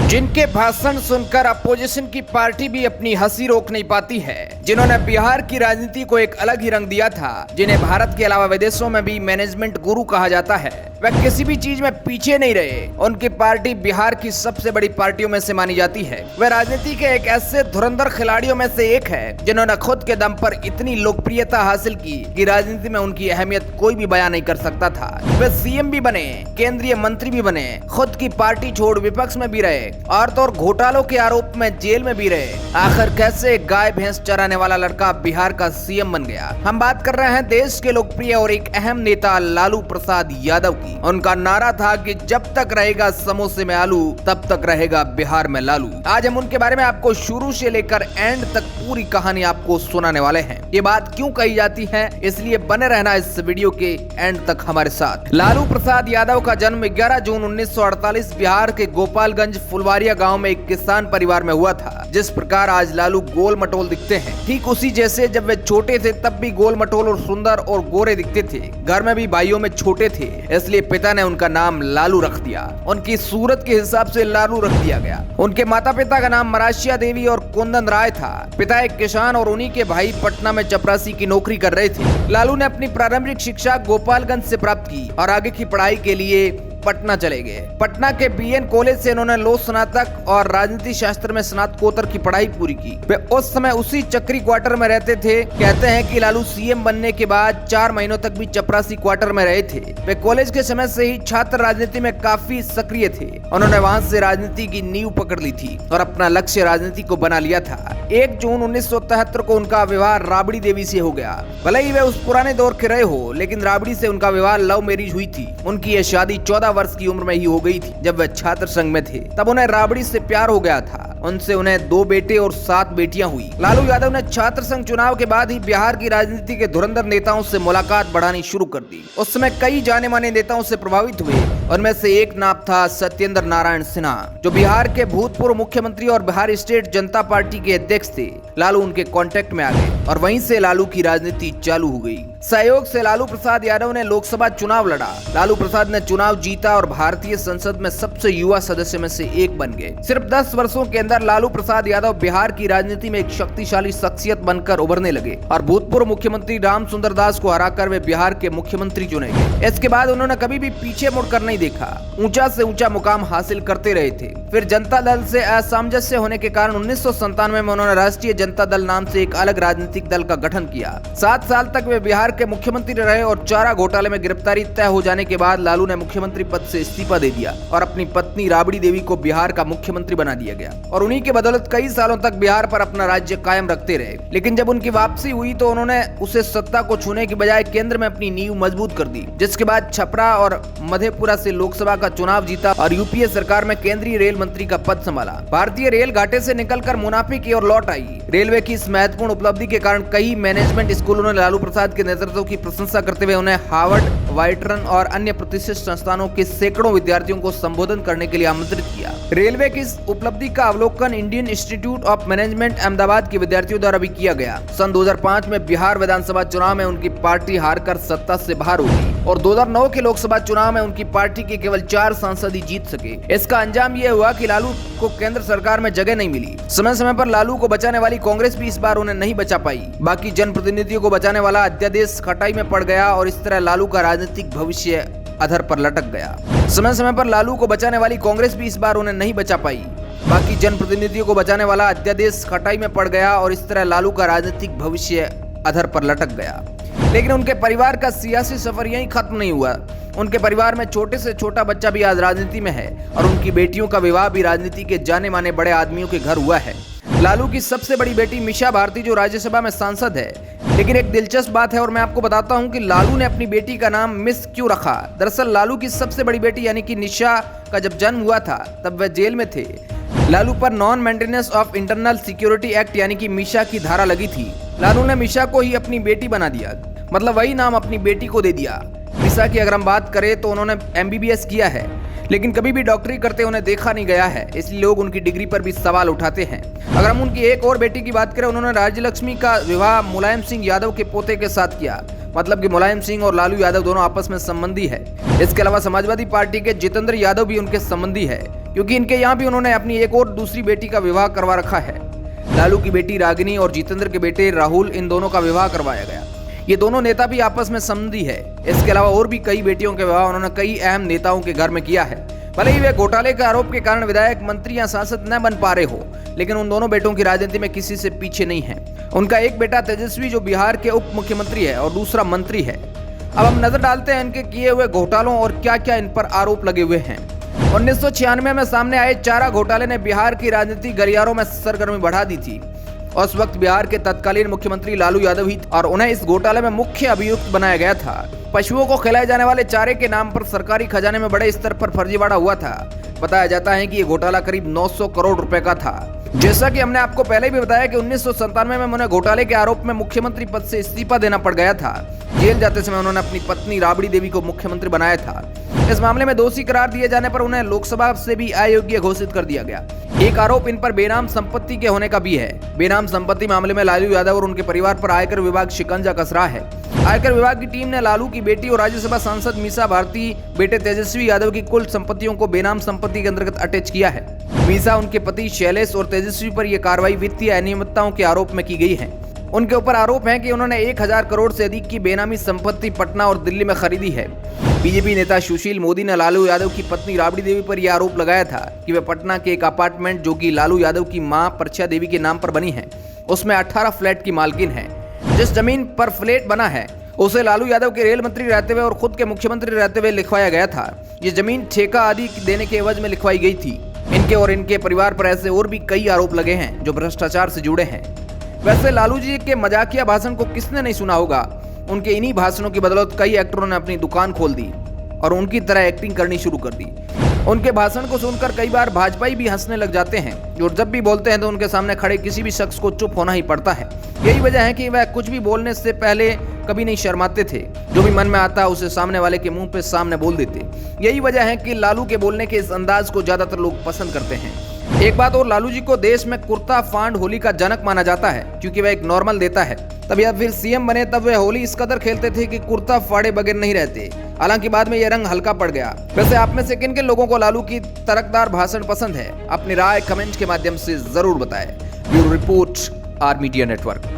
जिनके भाषण सुनकर अपोजिशन की पार्टी भी अपनी हंसी रोक नहीं पाती है, जिन्होंने बिहार की राजनीति को एक अलग ही रंग दिया था, जिन्हें भारत के अलावा विदेशों में भी मैनेजमेंट गुरु कहा जाता है, वह किसी भी चीज में पीछे नहीं रहे। उनकी पार्टी बिहार की सबसे बड़ी पार्टियों में से मानी जाती है। वह राजनीति के एक ऐसे धुरंधर खिलाड़ियों में से एक है जिन्होंने खुद के दम पर इतनी लोकप्रियता हासिल की कि राजनीति में उनकी अहमियत कोई भी बयान नहीं कर सकता था। वे सीएम भी बने, केंद्रीय मंत्री भी बने, खुद की पार्टी छोड़ विपक्ष में भी रहे और तो और घोटालों के आरोप में जेल में भी रहे। आखिर कैसे गाय भैंस चराने वाला लड़का बिहार का सीएम बन गया? हम बात कर रहे हैं देश के लोकप्रिय और एक अहम नेता लालू प्रसाद यादव की। उनका नारा था कि जब तक रहेगा समोसे में आलू तब तक रहेगा बिहार में लालू। आज हम उनके बारे में आपको शुरू से लेकर एंड तक पूरी कहानी आपको सुनाने वाले हैं। ये बात क्यों कही जाती है, इसलिए बने रहना इस वीडियो के एंड तक हमारे साथ। लालू प्रसाद यादव का जन्म 11 जून 1948 बिहार के गोपालगंज फुलवारिया गांव में एक किसान परिवार में हुआ था। जिस प्रकार आज लालू गोल मटोल दिखते हैं, ठीक उसी जैसे जब वे छोटे थे तब भी गोल मटोल और सुंदर और गोरे दिखते थे। घर में भी भाइयों में छोटे थे, इसलिए पिता ने उनका नाम लालू रख दिया। उनकी सूरत के हिसाब से लालू रख दिया गया। उनके माता पिता का नाम मरासिया देवी और कुंदन राय था। पिता एक किसान और उन्हीं के भाई पटना में चपरासी की नौकरी कर रहे थे। लालू ने अपनी प्रारंभिक शिक्षा गोपालगंज से प्राप्त की और आगे की पढ़ाई के लिए पटना चले गए। पटना के बीएन कॉलेज से इन्होंने लो स्नातक और राजनीति शास्त्र में स्नातकोत्तर की पढ़ाई पूरी की। वे उस समय उसी चक्री क्वार्टर में रहते थे। कहते हैं कि लालू सीएम बनने के बाद 4 महीनों तक भी चपरासी क्वार्टर में रहे थे। वे कॉलेज के समय से ही छात्र राजनीति में काफी सक्रिय थे। उन्होंने वहां से राजनीति की नींव पकड़ ली थी और अपना लक्ष्य राजनीति को बना लिया था। 1 जून 1973 को उनका विवाह राबड़ी देवी से हो गया। भले ही वे उस पुराने दौर के रहे हो, लेकिन राबड़ी से उनका विवाह लव मैरिज हुई थी। उनकी यह शादी 14 वर्ष की उम्र में ही हो गई थी। जब वे छात्र संघ में थे तब उन्हें राबड़ी से प्यार हो गया था। उनसे उन्हें 2 बेटे और 7 बेटियां हुई। लालू यादव ने छात्र संघ चुनाव के बाद ही बिहार की राजनीति के धुरंधर नेताओं से मुलाकात बढ़ानी शुरू कर दी। उस समय कई जाने माने नेताओं से प्रभावित हुए। उनमें से एक नाम था सत्येंद्र नारायण सिन्हा, जो बिहार के भूतपूर्व मुख्यमंत्री और बिहार स्टेट जनता पार्टी के अध्यक्ष थे। लालू उनके कांटेक्ट में आ गए और वहीं से लालू की राजनीति चालू हो गई। सहयोग से लालू प्रसाद यादव ने लोकसभा चुनाव लड़ा। लालू प्रसाद ने चुनाव जीता और भारतीय संसद में सबसे युवा सदस्य में से एक बन गए। सिर्फ 10 वर्षों के अंदर लालू प्रसाद यादव बिहार की राजनीति में एक शक्तिशाली शख्सियत बनकर उभरने लगे और भूतपूर्व मुख्यमंत्री रामसुंदर दास को हराकर वे बिहार के मुख्यमंत्री चुने गए। इसके बाद उन्होंने कभी भी पीछे मुड़कर नहीं देखा, ऊंचा से ऊंचा मुकाम हासिल करते रहे थे। फिर जनता दल से असामंजस्य होने के कारण 1997 में उन्होंने राष्ट्रीय जनता दल नाम से एक अलग राजनीतिक दल का गठन किया। 7 साल तक वे बिहार के मुख्यमंत्री रहे और चारा घोटाले में गिरफ्तारी तय हो जाने के बाद लालू ने मुख्यमंत्री पद से इस्तीफा दे दिया और अपनी पत्नी राबड़ी देवी को बिहार का मुख्यमंत्री बना दिया गया और उन्हीं के बदौलत कई सालों तक बिहार पर अपना राज्य कायम रखते रहे। लेकिन जब उनकी वापसी हुई तो उन्होंने उसे सत्ता को छूने की बजाय केंद्र में अपनी नींव मजबूत कर दी, जिसके बाद छपरा और मधेपुरा से लोकसभा का चुनाव जीता और यूपीए सरकार में केंद्रीय रेल मंत्री का पद संभाला। भारतीय रेल घाटे से निकलकर मुनाफे की ओर लौट आई। रेलवे की इस महत्वपूर्ण उपलब्धि के कारण कई मैनेजमेंट स्कूलों ने लालू प्रसाद के नेतृत्व की प्रशंसा करते हुए उन्हें हार्वर्ड, व्हाइटरन और अन्य प्रतिष्ठित संस्थानों के सैकड़ों विद्यार्थियों को संबोधन करने के लिए आमंत्रित किया। रेलवे की इस उपलब्धि का अवलोकन Indian institute of management Ahmedabad के विद्यार्थियों द्वारा भी किया गया। सन 2005 में बिहार विधानसभा चुनाव में उनकी पार्टी हारकर सत्ता से बाहर हो गई और 2009 के लोकसभा चुनाव में उनकी पार्टी के केवल 4 सांसद ही जीत सके। इसका अंजाम यह हुआ कि लालू को केंद्र सरकार में जगह नहीं मिली। समय समय पर लालू को बचाने वाली कांग्रेस भी इस बार उन्हें नहीं बचा पाई। बाकी जनप्रतिनिधियों को बचाने वाला अध्यादेश खटाई में पड़ गया और इस तरह लालू का राजनीतिक भविष्य अधर पर लटक गया। समय समय पर लालू को बचाने वाली कांग्रेस भी इस बार उन्हें नहीं बचा पाई। बाकी जनप्रतिनिधियों को बचाने वाला अध्यादेश खटाई में पड़ गया और इस तरह लालू का राजनीतिक भविष्य अधर पर लटक गया। लेकिन उनके परिवार का सियासी सफर यहीं खत्म नहीं हुआ। उनके परिवार में छोटे से छोटा बच्चा भी आज राजनीति में है और उनकी बेटियों का विवाह भी राजनीति के जाने माने बड़े आदमियों के घर हुआ है। लालू की सबसे बड़ी बेटी मीशा भारती जो राज्यसभा में सांसद है। लेकिन एक दिलचस्प बात है और मैं आपको बताता हूं कि लालू ने अपनी बेटी का नाम मिस क्यों रखा। दरअसल लालू की सबसे बड़ी बेटी यानी कि निशा का जब जन्म हुआ था तब वह जेल में थे। लालू पर non maintenance of internal security act यानी कि मीशा की धारा लगी थी। लालू ने मीशा को ही अपनी बेटी बना दिया, मतलब वही नाम अपनी बेटी को दे दिया। मीशा की अगर हम बात करें तो उन्होंने MBBS किया है, लेकिन कभी भी डॉक्टरी करते उन्हें देखा नहीं गया है, इसलिए लोग उनकी डिग्री पर भी सवाल उठाते हैं। अगर हम उनकी एक और बेटी की बात करें, उन्होंने राज्य लक्ष्मी का विवाह मुलायम सिंह यादव के पोते के साथ किया। मतलब कि मुलायम सिंह और लालू यादव दोनों आपस में संबंधी है। इसके अलावा समाजवादी पार्टी के जितेंद्र यादव भी उनके संबंधी है, क्योंकि इनके यहाँ भी उन्होंने अपनी एक और दूसरी बेटी का विवाह करवा रखा है। लालू की बेटी रागिनी और जितेंद्र के बेटे राहुल, इन दोनों का विवाह करवाया गया। ये दोनों नेता भी आपस में संबंधी है। इसके अलावा और भी कई बेटियों के विवाह उन्होंने कई अहम नेताओं के घर में किया है। भले ही वे घोटाले के आरोप के कारण विधायक, मंत्री या सांसद न बन पा रहे हो, लेकिन उन दोनों बेटों की राजनीति में किसी से पीछे नहीं है। उनका एक बेटा तेजस्वी जो बिहार के उप मुख्यमंत्री है और दूसरा मंत्री है। अब हम नजर डालते हैं इनके किए हुए घोटालों और क्या क्या इन पर आरोप लगे हुए हैं। 1996 में सामने आए चारा घोटाले ने बिहार की राजनीति गलियारों में सरगर्मी बढ़ा दी थी। उस वक्त बिहार के तत्कालीन मुख्यमंत्री लालू यादव ही और उन्हें इस घोटाले में मुख्य अभियुक्त बनाया गया था। पशुओं को खिलाए जाने वाले चारे के नाम पर सरकारी खजाने में बड़े स्तर पर फर्जीवाड़ा हुआ था। बताया जाता है कि ये घोटाला करीब 900 करोड़ रुपए का था। जैसा कि हमने आपको पहले भी बताया कि 1997 में उन्हें घोटाले के आरोप में मुख्यमंत्री पद से इस्तीफा देना पड़ गया था। जेल जाते समय उन्होंने अपनी पत्नी राबड़ी देवी को मुख्यमंत्री बनाया था। इस मामले में दोषी करार दिए जाने पर उन्हें लोकसभा से भी अयोग्य घोषित कर दिया गया। एक आरोप इन पर बेनाम संपत्ति के होने का भी है। बेनाम संपत्ति मामले में लालू यादव और उनके परिवार पर आयकर विभाग शिकंजा कस रहा है। आयकर विभाग की टीम ने लालू की बेटी और राज्यसभा सांसद मीसा भारती बेटे तेजस्वी यादव की कुल संपत्तियों को बेनाम संपत्ति के अंतर्गत अटैच किया है। मीसा, उनके पति शैलेश और तेजस्वी पर यह कार्रवाई वित्तीय अनियमितताओं के आरोप में की गई है। उनके ऊपर आरोप है कि उन्होंने 1000 करोड़ से अधिक की बेनामी संपत्ति पटना और दिल्ली में खरीदी है। बीजेपी नेता सुशील मोदी ने लालू यादव की पत्नी राबड़ी देवी पर यह आरोप लगाया था कि वे पटना के एक अपार्टमेंट जो कि लालू यादव की मां प्रच्छा देवी के नाम पर बनी है, उसमें 18 फ्लैट की मालकिन है। जिस जमीन पर फ्लैट बना है उसे लालू यादव के रेल मंत्री रहते हुए और खुद के मुख्यमंत्री रहते हुए लिखवाया गया था। ये जमीन ठेका आदि देने के एवज में लिखवाई गई थी। इनके और इनके परिवार पर ऐसे और भी कई आरोप लगे हैं जो भ्रष्टाचार से जुड़े हैं। वैसे लालू जी के मजाकिया भाषण को किसने नहीं सुना होगा। उनके इन्हीं भाषणों की बदौलत कई एक्टरों ने अपनी दुकान खोल दी और उनकी तरह एक्टिंग करनी शुरू कर दी। उनके भाषण को सुनकर कई बार भाजपाई भी हंसने लग जाते हैं और जब भी बोलते हैं तो उनके सामने खड़े किसी भी शख्स को चुप होना ही पड़ता है। यही वजह है कि वह कुछ भी बोलने से पहले कभी नहीं शर्माते थे। जो भी मन में आता उसे सामने वाले के मुंह पे सामने बोल देते। यही वजह है कि लालू के बोलने के इस अंदाज को ज्यादातर लोग पसंद करते हैं। एक बात और, लालू जी को देश में कुर्ता फांड होली का जनक माना जाता है, क्योंकि वह एक नॉर्मल देता है। तब या फिर सीएम बने तब वे होली इस कदर खेलते थे कि कुर्ता फाड़े बगैर नहीं रहते। हालांकि बाद में यह रंग हल्का पड़ गया। वैसे आप में से किन किन लोगों को लालू की तड़कदार भाषण पसंद है? अपनी राय कमेंट के माध्यम से जरूर बताएं। Bureau report, R media network.